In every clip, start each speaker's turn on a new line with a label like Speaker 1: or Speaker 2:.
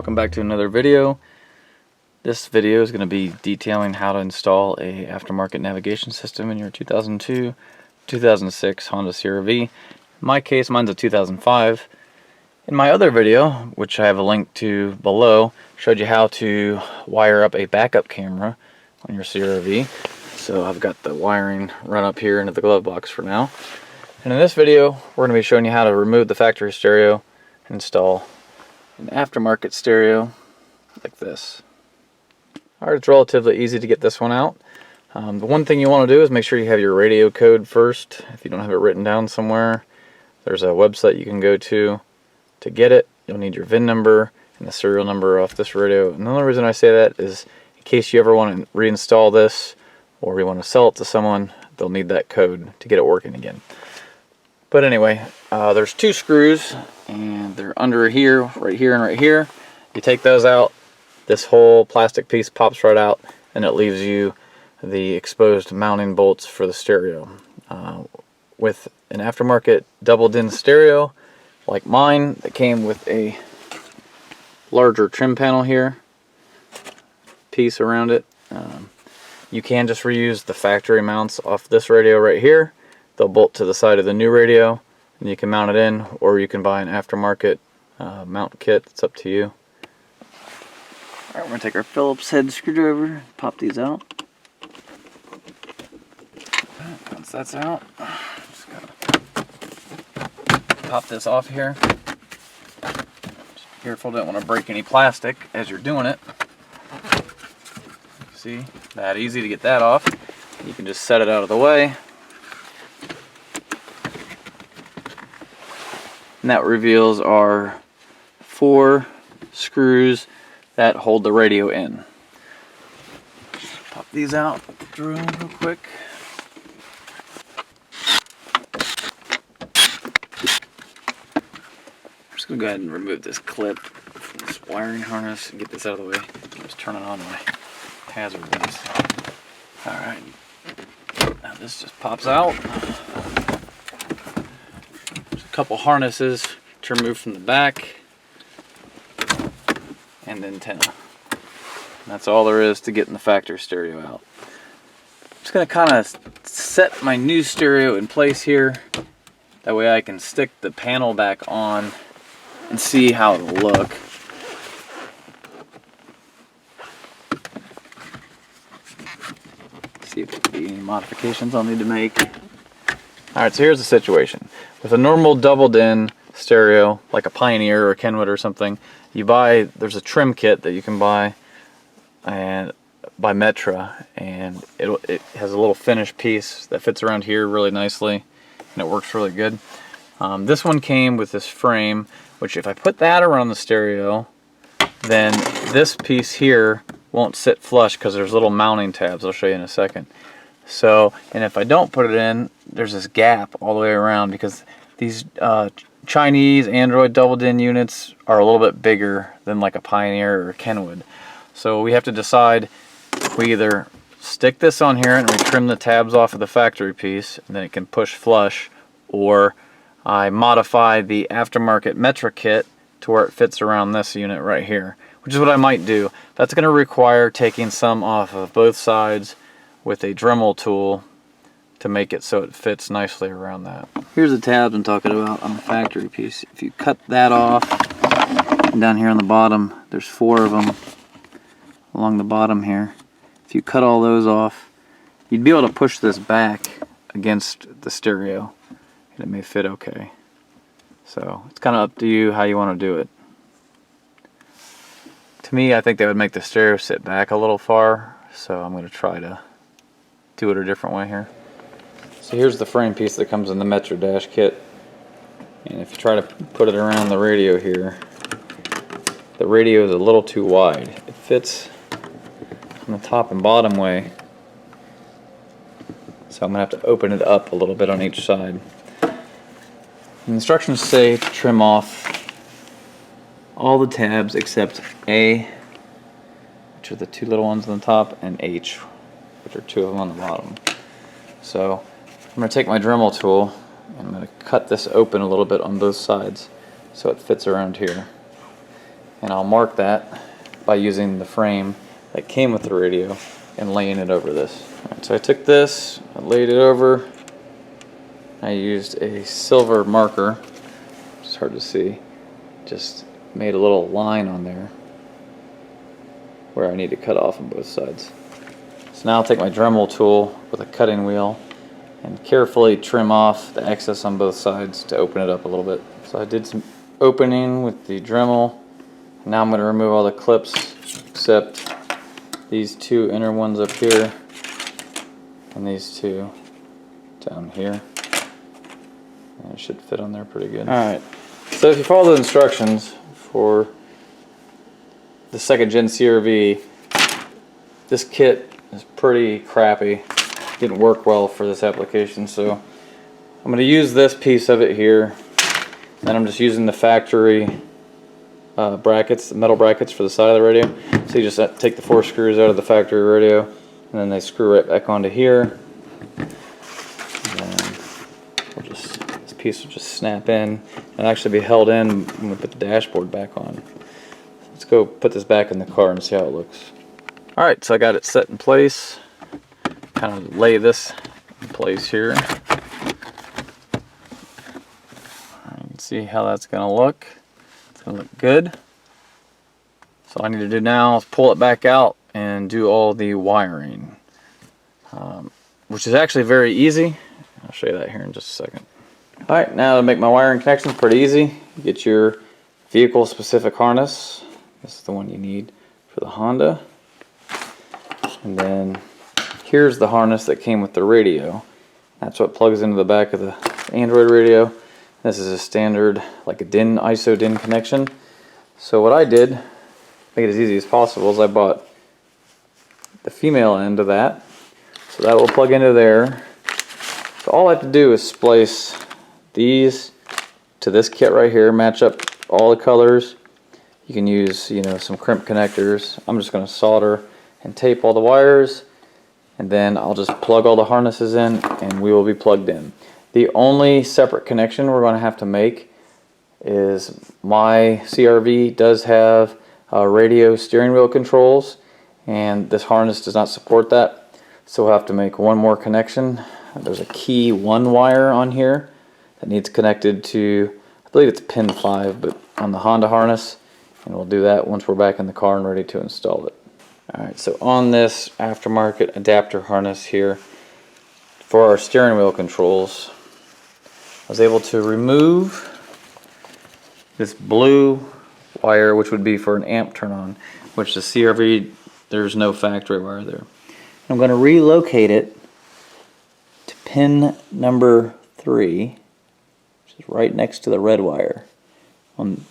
Speaker 1: welcome back to another video. This video is going to be detailing how to install a aftermarket navigation system in your 2002-2006 Honda CRV. In my case, mine's a 2005. In my other video, which I have a link to below, showed you how to wire up a backup camera on your CRV. So I've got the wiring run up here into the glove box for now. And in this video, we're going to be showing you how to remove the factory stereo and install an aftermarket stereo like this. Alright, it's relatively easy to get this one out. The one thing you want to do is make sure you have your radio code first. If you don't have it written down somewhere, there's a website you can go to get it. You'll need your VIN number and the serial number off this radio. And the only reason I say that is in case you ever want to reinstall this or you want to sell it to someone, they'll need that code to get it working again. But anyway, there's two screws and they're under here, right here and right here. You take those out, this whole plastic piece pops right out, and it leaves you the exposed mounting bolts for the stereo. With an aftermarket double-din stereo like mine that came with a larger trim panel here, piece around it, you can just reuse the factory mounts off this radio right here. They'll bolt to the side of the new radio and you can mount it in, or you can buy an aftermarket mount kit. It's up to you. Alright, we're going to take our Phillips head screwdriver, pop these out. Once that's out, just gotta pop this off here. Just be careful, don't want to break any plastic as you're doing it. See, that easy to get that off. You can just set it out of the way. And that reveals our 4 screws that hold the radio in. Pop these out, drill real quick. I'm just going to go ahead and remove this clip from this wiring harness and get this out of the way. Just turning on my hazard ones. Alright, now this just pops out. Couple harnesses to remove from the back and antenna. And that's all there is to getting the factory stereo out. I'm just going to kind of set my new stereo in place here. That way I can stick the panel back on and see how it'll look. See if there'll be any modifications I'll need to make. Alright, so here's the situation. With a normal doubled-in stereo, like a Pioneer or a Kenwood or something, there's a trim kit that you can buy and by Metra, and it has a little finish piece that fits around here really nicely, and it works really good. This one came with this frame, which if I put that around the stereo, then this piece here won't sit flush because there's little mounting tabs. I'll show you in a second. So, and if I don't put it in, there's this gap all the way around because these Chinese Android double-din units are a little bit bigger than like a Pioneer or a Kenwood. So we have to decide, we either stick this on here and we trim the tabs off of the factory piece and then it can push flush, or I modify the aftermarket Metra kit to where it fits around this unit right here, which is what I might do. That's going to require taking some off of both sides with a Dremel tool to make it so it fits nicely around that. Here's the tabs I'm talking about on the factory piece. If you cut that off, and down here on the bottom, there's 4 of them along the bottom here. If you cut all those off, you'd be able to push this back against the stereo, and it may fit okay. So it's kind of up to you how you want to do it. To me, I think that would make the stereo sit back a little far, so I'm going to try to do it a different way here. So here's the frame piece that comes in the Metra dash kit, and if you try to put it around the radio here, the radio is a little too wide. It fits on the top and bottom way, so I'm going to have to open it up a little bit on each side. The instructions say to trim off all the tabs except A, which are the 2 little ones on the top, and H, which are 2 of them on the bottom. So I'm going to take my Dremel tool and I'm going to cut this open a little bit on both sides so it fits around here. and I'll mark that by using the frame that came with the radio and laying it over this. Alright, so I took this, I laid it over, I used a silver marker, it's hard to see, just made a little line on there where I need to cut off on both sides. So now I'll take my Dremel tool with a cutting wheel and carefully trim off the excess on both sides to open it up a little bit. So I did some opening with the Dremel. Now I'm going to remove all the clips except these two inner ones up here and these two down here. And it should fit on there pretty good. Alright, so if you follow the instructions for the 2nd gen CRV, this kit is pretty crappy. Didn't work well for this application, so I'm going to use this piece of it here. Then I'm just using the factory brackets, the metal brackets for the side of the radio. So you just take the 4 screws out of the factory radio, and then they screw right back onto here. And then this piece will just snap in and actually be held in when we put the dashboard back on. Let's go put this back in the car and see how it looks. Alright, so I got it set in place. Kind of lay this in place here. You can see how that's going to look. It's going to look good. So all I need to do now is pull it back out and do all the wiring, which is actually very easy. I'll show you that here in just a second. Alright, now to make my wiring connections pretty easy, you get your vehicle specific harness. This is the one you need for the Honda. And then here's the harness that came with the radio. That's what plugs into the back of the Android radio. This is a standard, like a DIN, ISO DIN connection. So what I did, make it as easy as possible, is I bought the female end of that. So that will plug into there. So all I have to do is splice these to this kit right here, match up all the colors. You can use, some crimp connectors. I'm just going to solder and tape all the wires, and then I'll just plug all the harnesses in and we will be plugged in. The only separate connection we're going to have to make is my CRV does have radio steering wheel controls, and this harness does not support that, so we'll have to make one more connection. There's a key 1 wire on here that needs connected to, I believe it's pin 5, but on the Honda harness, and we'll do that once we're back in the car and ready to install it. Alright, so on this aftermarket adapter harness here for our steering wheel controls, I was able to remove this blue wire, which would be for an amp turn on, which the CRV, there's no factory wire there. I'm going to relocate it to pin number 3, which is right next to the red wire,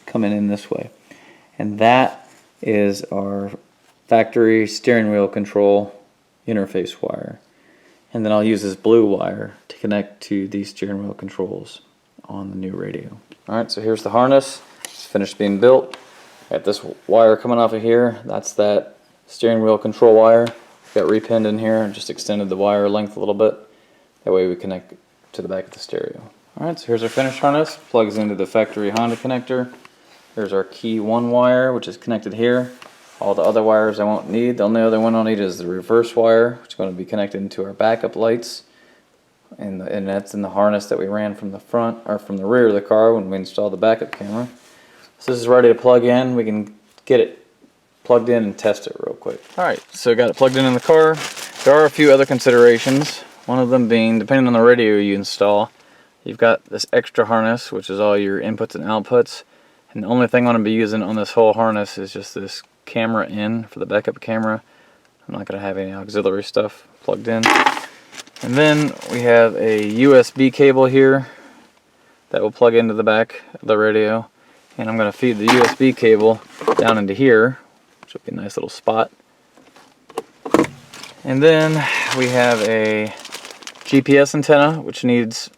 Speaker 1: coming in this way. And that is our factory steering wheel control interface wire. And then I'll use this blue wire to connect to these steering wheel controls on the new radio. Alright, so here's the harness. It's finished being built. I got this wire coming off of here. That's that steering wheel control wire. Got repinned in here and just extended the wire length a little bit. That way we connect to the back of the stereo. Alright, so here's our finished harness. Plugs into the factory Honda connector. There's our key 1 wire, which is connected here. All the other wires I won't need. The only other one I'll need is the reverse wire, which is going to be connected into our backup lights. And that's in the harness that we ran from the front, or from the rear of the car when we installed the backup camera. So this is ready to plug in. We can get it plugged in and test it real quick. Alright, so got it plugged in the car. There are a few other considerations. One of them being, depending on the radio you install, you've got this extra harness, which is all your inputs and outputs. And the only thing I'm going to be using on this whole harness is just this camera in for the backup camera. I'm not going to have any auxiliary stuff plugged in. And then we have a USB cable here that will plug into the back of the radio. And I'm going to feed the USB cable down into here, which will be a nice little spot. And then we have a GPS antenna, which needs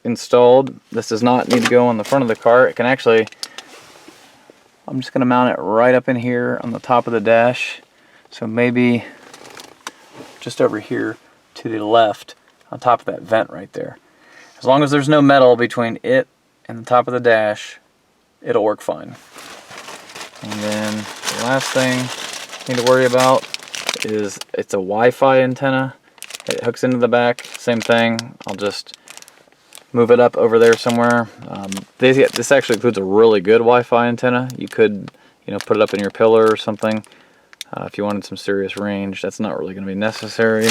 Speaker 1: installed. This does not need to go on the front of the car. It can actually, I'm just going to mount it right up in here on the top of the dash. So maybe just over here to the left on top of that vent right there. As long as there's no metal between it and the top of the dash, it'll work fine. And then the last thing you need to worry about is it's a Wi-Fi antenna. It hooks into the back. Same thing. I'll just move it up over there somewhere. This actually includes a really good Wi-Fi antenna. You could, put it up in your pillar or something if you wanted some serious range. That's not really going to be necessary.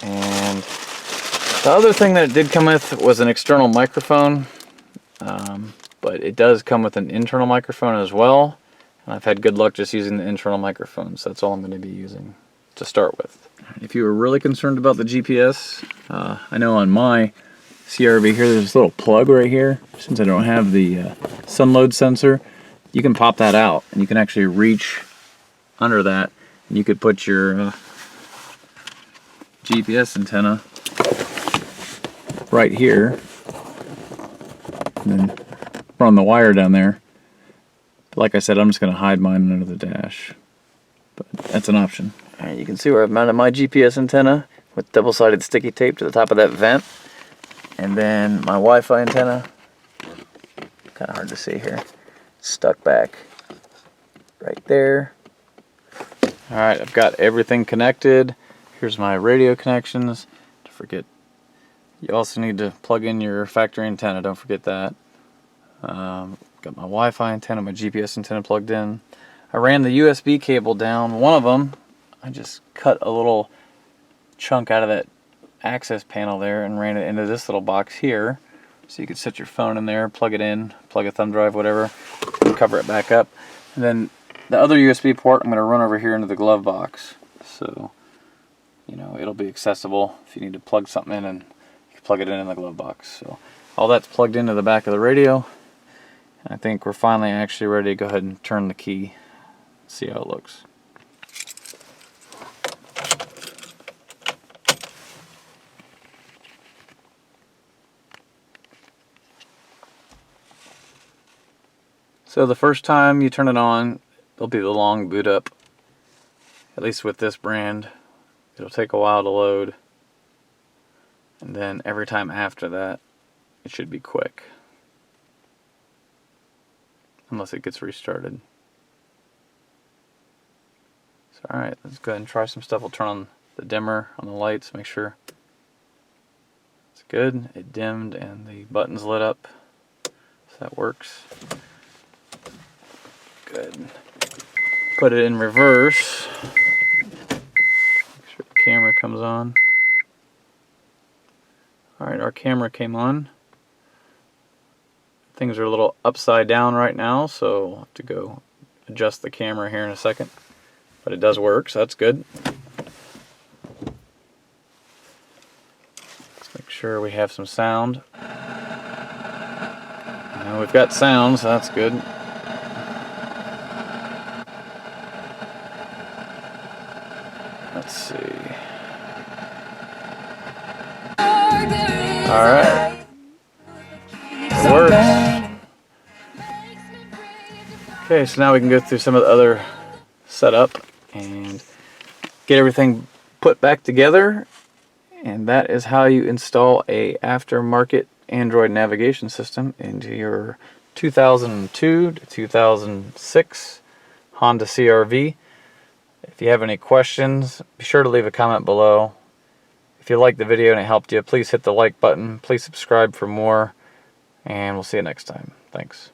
Speaker 1: And the other thing that it did come with was an external microphone, but it does come with an internal microphone as well. And I've had good luck just using the internal microphone, so that's all I'm going to be using to start with. If you were really concerned about the GPS, I know on my CRV here, there's this little plug right here. Since I don't have the sun load sensor, you can pop that out, and you can actually reach under that, and you could put your GPS antenna right here, and then run the wire down there. But like I said, I'm just going to hide mine under the dash, but that's an option. Alright, you can see where I've mounted my GPS antenna with double-sided sticky tape to the top of that vent. And then my Wi-Fi antenna, kind of hard to see here, stuck back right there. Alright, I've got everything connected. Here's my radio connections. Don't forget, you also need to plug in your factory antenna, don't forget that. Got my Wi-Fi antenna, my GPS antenna plugged in. I ran the USB cable down. One of them, I just cut a little chunk out of that access panel there and ran it into this little box here. So you could set your phone in there, plug it in, plug a thumb drive, whatever, and cover it back up. And then the other USB port I'm going to run over here into the glove box. So, it'll be accessible if you need to plug something in, and you can plug it in the glove box. So all that's plugged into the back of the radio. I think we're finally actually ready to go ahead and turn the key, see how it looks. So the first time you turn it on, there'll be the long boot up. At least with this brand, it'll take a while to load. And then every time after that, it should be quick. Unless it gets restarted. So alright, let's go ahead and try some stuff. We'll turn on the dimmer on the lights, make sure it's good. It dimmed and the button's lit up. So that works. Good. Put it in reverse. Make sure the camera comes on. Alright, our camera came on. Things are a little upside down right now, so I'll have to go adjust the camera here in a second. But it does work, so that's good. Let's make sure we have some sound. Now we've got sound, so that's good. Let's see. Alright. It works. Okay, so now we can go through some of the other setup and get everything put back together. And that is how you install a aftermarket Android navigation system into your 2002 to 2006 Honda CRV. If you have any questions, be sure to leave a comment below. If you liked the video and it helped you, please hit the like button. Please subscribe for more, and we'll see you next time. Thanks.